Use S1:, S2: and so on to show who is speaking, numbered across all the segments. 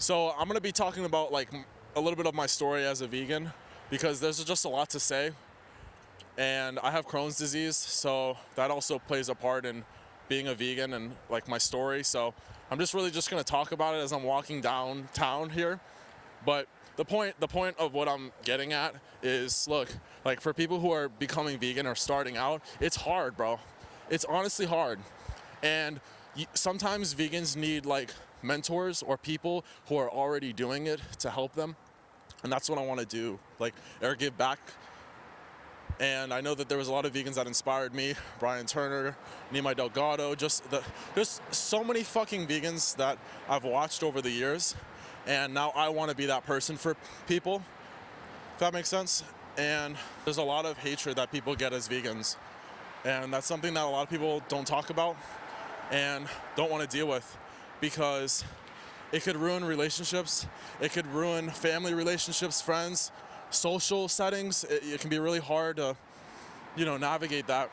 S1: So I'm gonna be talking about like a little bit of my story as a vegan because there's just a lot to say, and I have Crohn's disease, so that also plays a part in being a vegan and like my story. So I'm just really just gonna talk about it as I'm walking downtown here. But the point of what I'm getting at is, look, like for people who are becoming vegan or starting out, it's hard, bro. It's honestly hard. And sometimes vegans need like mentors or people who are already doing it to help them. And that's what I want to do, like, or give back. And I know that there was a lot of vegans that inspired me: Brian Turner, Nimai Delgado, just so many fucking vegans that I've watched over the years. And now I want to be that person for people, if that makes sense. And there's a lot of hatred that people get as vegans. And that's something that a lot of people don't talk about and don't want to deal with, because it could ruin relationships, it could ruin family relationships, friends, social settings. It can be really hard to, navigate that.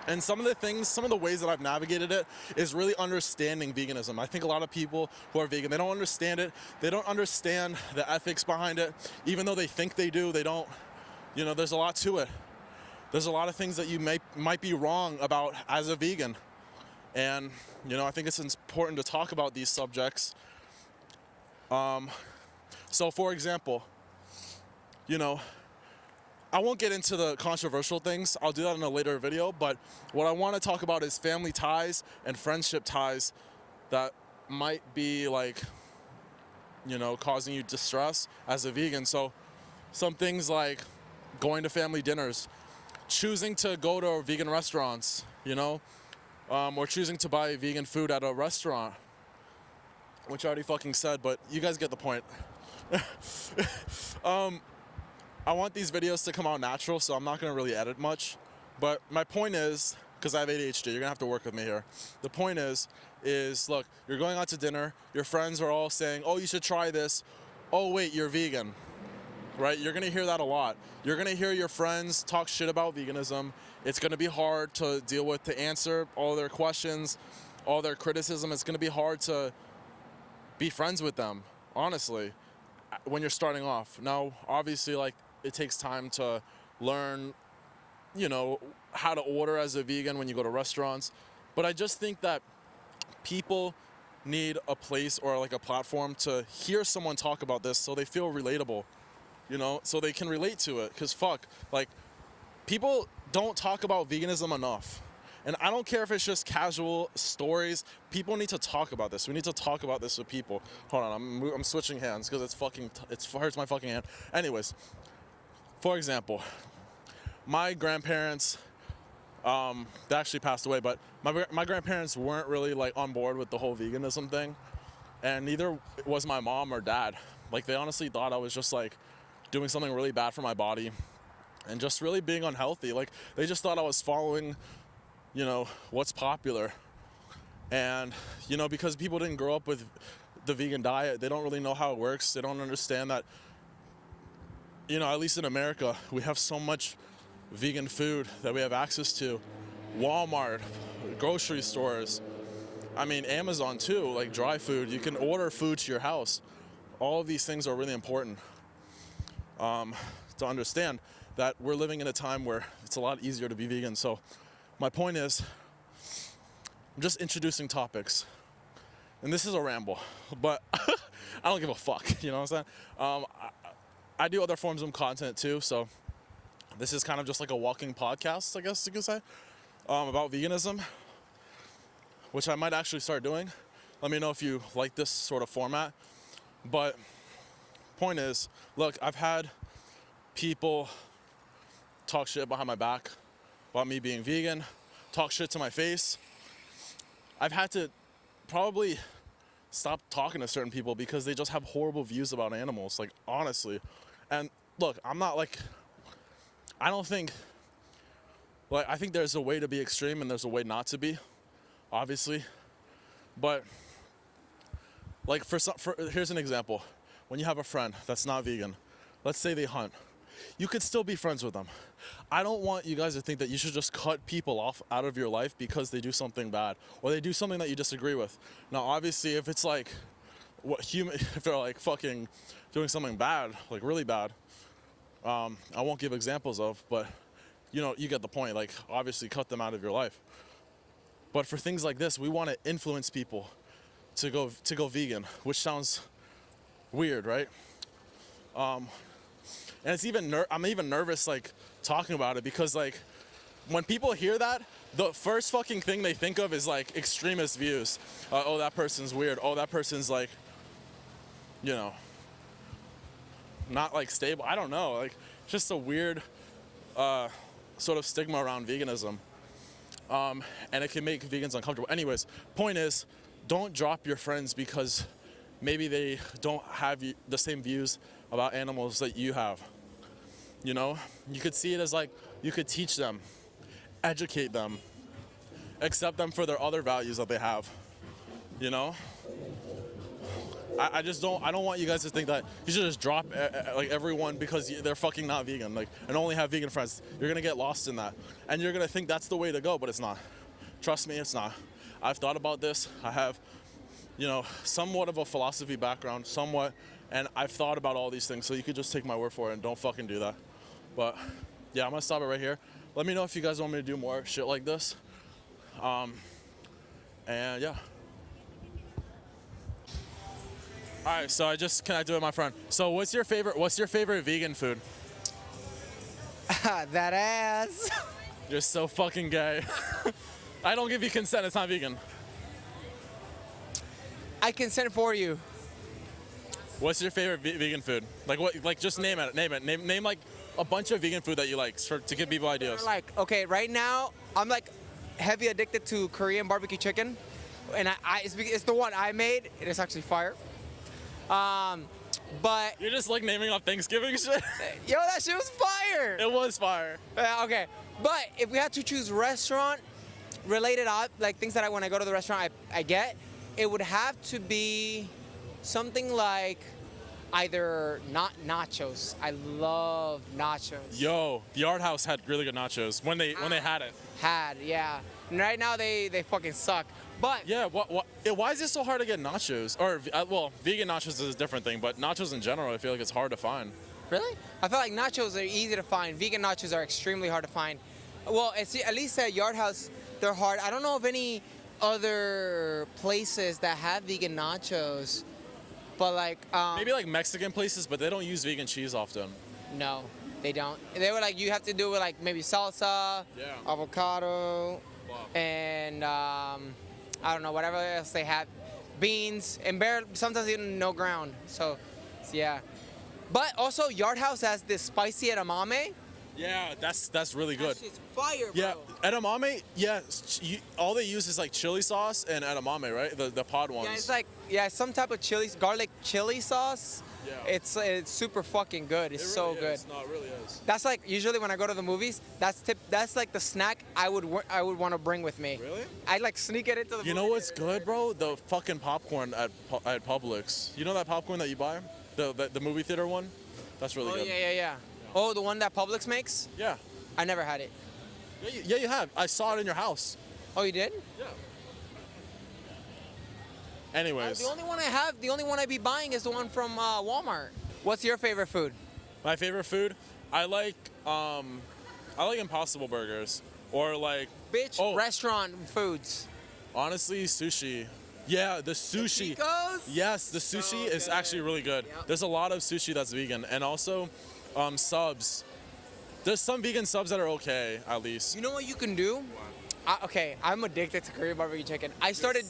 S1: And some of the ways that I've navigated it is really understanding veganism. I think a lot of people who are vegan, they don't understand it. They don't understand the ethics behind it. Even though they think they do, they don't. There's a lot to it. There's a lot of things that you might be wrong about as a vegan. And, I think it's important to talk about these subjects. So for example, I won't get into the controversial things. I'll do that in a later video. But what I want to talk about is family ties and friendship ties that might be like, causing you distress as a vegan. So some things like going to family dinners, choosing to go to vegan restaurants, or choosing to buy vegan food at a restaurant, which I already fucking said, but you guys get the point. I want these videos to come out natural, so I'm not gonna really edit much. But my point is, because I have ADHD, you're gonna have to work with me here. The point is look, you're going out to dinner, your friends are all saying, oh, you should try this. Oh wait, you're vegan, right? You're gonna hear that a lot. You're gonna hear your friends talk shit about veganism. It's gonna be hard to deal with, to answer all their questions, all their criticism. It's gonna be hard to be friends with them, honestly, when you're starting off. Now, obviously, like, it takes time to learn, how to order as a vegan when you go to restaurants. But I just think that people need a place or like a platform to hear someone talk about this so they feel relatable, so they can relate to it. Because fuck, like, people don't talk about veganism enough. And I don't care if it's just casual stories. People need to talk about this. We need to talk about this with people. Hold on, I'm switching hands because it hurts my fucking hand. Anyways, for example, my grandparents, they actually passed away, but my grandparents weren't really like on board with the whole veganism thing, and neither was my mom or dad. Like, they honestly thought I was just like doing something really bad for my body and just really being unhealthy. Like, they just thought I was following, what's popular. And, because people didn't grow up with the vegan diet, they don't really know how it works. They don't understand that, at least in America, we have so much vegan food that we have access to. Walmart, grocery stores, Amazon too, like dry food. You can order food to your house. All of these things are really important to understand that we're living in a time where it's a lot easier to be vegan. So my point is, I'm just introducing topics. And this is a ramble, but I don't give a fuck, you know what I'm saying? I do other forms of content too, so this is kind of just like a walking podcast, I guess you could say, about veganism, which I might actually start doing. Let me know if you like this sort of format. But point is, look, I've had people talk shit behind my back about me being vegan, talk shit to my face. I've had to probably stop talking to certain people because they just have horrible views about animals, like, honestly. And look, I'm not like, I don't think, like, I think there's a way to be extreme and there's a way not to be, obviously. But like, here's an example. When you have a friend that's not vegan, let's say they hunt, you could still be friends with them. I don't want you guys to think that you should just cut people off out of your life because they do something bad or they do something that you disagree with. Now, obviously, if it's like what human if they're like fucking doing something bad, like really bad. I won't give examples of, but you know, you get the point. Like, obviously, cut them out of your life. But for things like this, we want to influence people to go vegan, which sounds weird, right? And it's even I'm even nervous like talking about it because like when people hear that, the first fucking thing they think of is like extremist views. Oh, that person's weird. Oh, that person's like, you know, not like stable. I don't know. Like, just a weird sort of stigma around veganism. And it can make vegans uncomfortable. Anyways, point is, don't drop your friends because maybe they don't have the same views about animals that you have. You know, you could see it as like, you could teach them, educate them, accept them for their other values that they have, you know? I don't want you guys to think that you should just drop like everyone because they're fucking not vegan, like, and only have vegan friends. You're gonna get lost in that, and you're gonna think that's the way to go, but it's not. Trust me, it's not. I've thought about this. I have, you know, somewhat of a philosophy background, somewhat, and I've thought about all these things. So you could just take my word for it and don't fucking do that. But yeah, I'm gonna stop it right here. Let me know if you guys want me to do more shit like this. And yeah. All right, so I just connected with my friend. So what's your favorite vegan food?
S2: That ass.
S1: You're so fucking gay. I don't give you consent, it's not vegan.
S2: I consent for you.
S1: What's your favorite vegan food? Like what? Like just name it. Name like a bunch of vegan food that you like to give people ideas.
S2: Like, okay, right now I'm like heavy addicted to Korean barbecue chicken, and it's the one I made. It is actually fire. But
S1: You're just like naming off Thanksgiving shit.
S2: yo, that shit was fire.
S1: It was fire.
S2: Okay, but if we had to choose restaurant related, like things that when I go to the restaurant I get, it would have to be something like either not nachos. I love nachos.
S1: Yo, the Art House had really good nachos when they had it.
S2: Yeah. And right now they fucking suck. But
S1: Yeah, why is it so hard to get nachos? Or well, vegan nachos is a different thing, but nachos in general, I feel like it's hard to find.
S2: really, I feel like nachos are easy to find. Vegan nachos are extremely hard to find. Well, at least at Yard House, they're hard. I don't know of any other places that have vegan nachos, but like
S1: Maybe like Mexican places, but they don't use vegan cheese often.
S2: no, they don't. They were like you have to do with like maybe salsa,
S1: Yeah.
S2: avocado,
S1: Wow.
S2: and I don't know whatever else they have, beans and sometimes even no ground. So yeah, but also Yard House has this spicy edamame.
S1: Yeah, that's really good.
S2: That shit's fire, bro.
S1: Yeah, edamame. Yeah, all they use is like chili sauce and edamame, right? The pod ones.
S2: Yeah, it's some type of garlic chili sauce.
S1: Yeah.
S2: It's super fucking good. It's so
S1: really
S2: good.
S1: is. No, it really is.
S2: That's like usually when I go to the movies, that's like the snack I would want to bring with me.
S1: Really?
S2: I like sneak it into the
S1: You know what's good, bro? The fucking popcorn at Publix. You know that popcorn that you buy? The movie theater one? That's really
S2: Oh
S1: good.
S2: yeah. Oh, the one that Publix makes?
S1: Yeah.
S2: I never had it.
S1: Yeah, you have. I saw it in your house.
S2: Oh, you did?
S1: Yeah. Anyways,
S2: The only one I be buying is the one from Walmart. What's your favorite food?
S1: my favorite food, I like Impossible Burgers or like
S2: Bitch, restaurant foods.
S1: honestly sushi. Yeah, the sushi.
S2: Chico's?
S1: Yes, the sushi is
S2: good.
S1: actually really good.
S2: Yep.
S1: There's a lot of sushi that's vegan, and also subs. There's some vegan subs that are okay, at least.
S2: You know what you can do? Okay, I'm addicted to Korean barbecue chicken. I started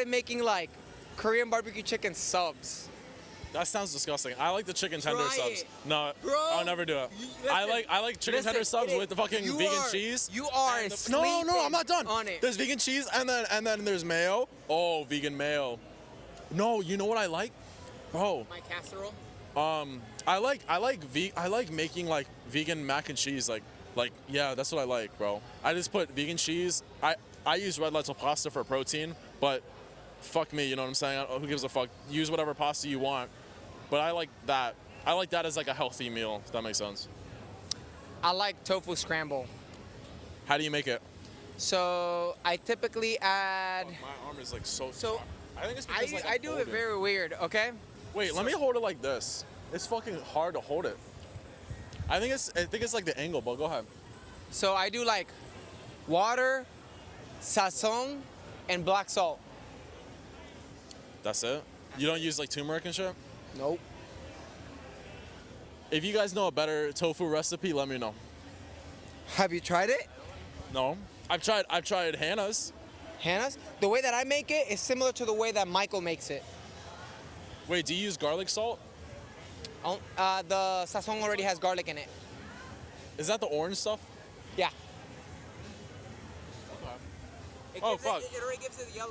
S2: making like Korean barbecue chicken subs.
S1: That sounds disgusting. I like the chicken tender
S2: Try
S1: subs.
S2: it.
S1: No,
S2: Bro,
S1: I'll never do it. I like chicken tender subs with the fucking vegan cheese.
S2: You are
S1: and
S2: sleeping
S1: no, I'm not done.
S2: on it.
S1: There's vegan cheese and then there's mayo. Oh, vegan mayo. No, you know what I like, bro?
S2: My casserole.
S1: I like making like vegan mac and cheese. Like yeah, that's what I like, bro. I just put vegan cheese. I use red lentil pasta for protein, but fuck me, you know what I'm saying? Who gives a fuck? Use whatever pasta you want. But I like that. I like that as like a healthy meal, if that makes sense.
S2: I like tofu scramble.
S1: How do you make it?
S2: So I typically add.
S1: My arm is like so.
S2: So
S1: I think it's because like,
S2: I
S1: I'm
S2: do it
S1: holding.
S2: very weird, okay?
S1: Wait, let me hold it like this. It's fucking hard to hold it. I think it's like the angle, but go ahead.
S2: So I do like water, sazon, and black salt.
S1: That's it. You don't use like turmeric and shit.
S2: Nope.
S1: If you guys know a better tofu recipe, let me know.
S2: Have you tried it?
S1: No, I've tried Hannah's.
S2: Hannah's? The way that I make it is similar to the way that Michael makes it.
S1: Wait, do you use garlic salt?
S2: The sazon already has garlic in it.
S1: Is that the orange stuff?
S2: Yeah.
S1: Oh, fuck.
S2: It already gives it the yellow.